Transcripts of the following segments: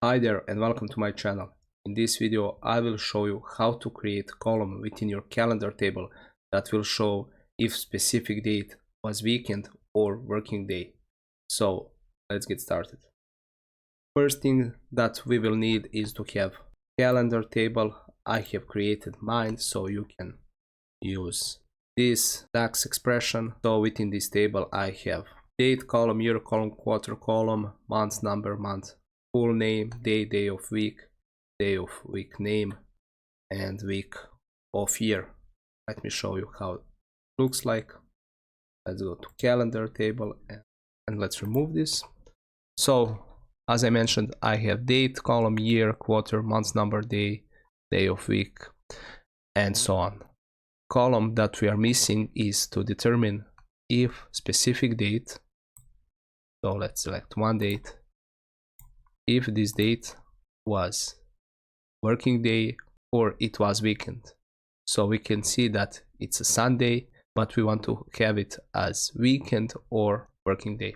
Hi there and welcome to my channel. In this video I will show you how to create a column within your calendar table that will show if specific date was weekend or working day. So let's get started. First thing that we will need is to have calendar table. I have created mine so you can use this DAX expression. So within this table I have date column, year column, quarter column, month number, month full name, day of week name, and week of year. Let me show you how it looks like. Let's go to calendar table and let's remove this. So as I mentioned, I have date column, year, quarter, month number, day of week, and so on. Column that we are missing is to determine if specific date. So let's select one date. If this date was working day or it was weekend. So we can see that it's a Sunday, but we want to have it as weekend or working day.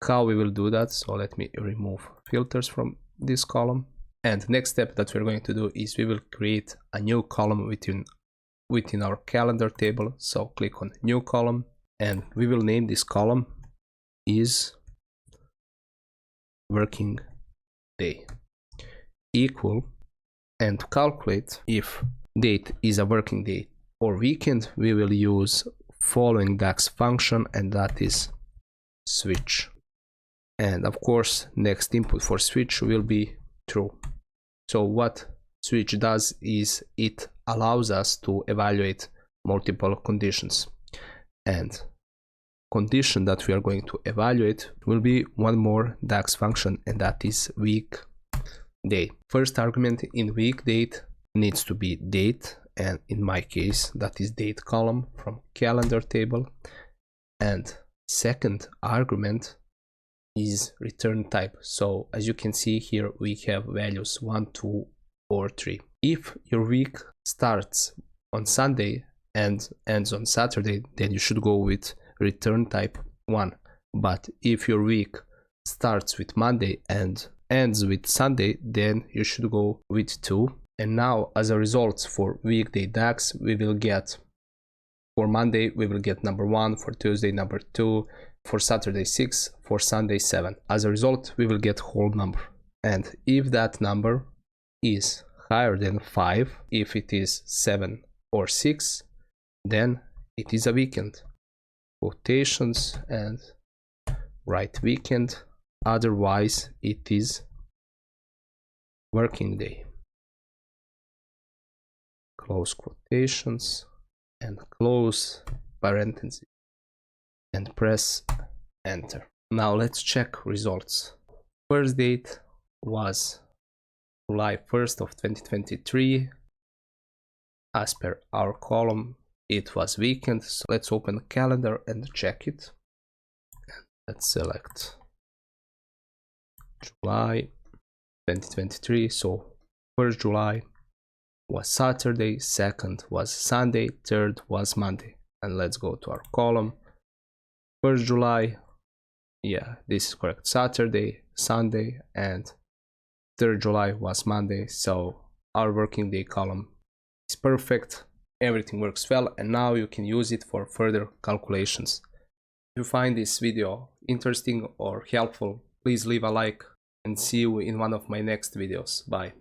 How we will do that? So let me remove filters from this column. And next step that we're going to do is we will create a new column within our calendar table. So click on new column and we will name this column is working day equal, and to calculate if date is a working day or weekend, we will use following DAX function, and that is switch. And of course next input for switch will be true. So what switch does is it allows us to evaluate multiple conditions, and condition that we are going to evaluate will be one more DAX function, and that is weekday. First argument in weekday needs to be date, and in my case that is date column from calendar table, and second argument is return type. So as you can see here we have values 1, 2 or 3. If your week starts on Sunday and ends on Saturday, then you should go with return type 1. But if your week starts with Monday and ends with Sunday, then you should go with 2. And now as a result for weekday DAX, we will get for Monday we will get number 1, for Tuesday number 2, for Saturday 6, for Sunday 7. As a result we will get whole number, and if that number is higher than 5, if it is 7 or 6, then it is a weekend. Quotations and write weekend, otherwise it is working day. Close quotations and close parentheses and press enter. Now let's check results. First date was July 1st of 2023. As per our column it was weekend, so let's open the calendar and check it. Let's select July 2023. So 1st July was Saturday, 2nd was Sunday, 3rd was Monday. And let's go to our column. 1st July, yeah, this is correct, Saturday, Sunday, and 3rd July was Monday. So our working day column is perfect. Everything works well, and now you can use it for further calculations. If you find this video interesting or helpful, please leave a like, and see you in one of my next videos. Bye.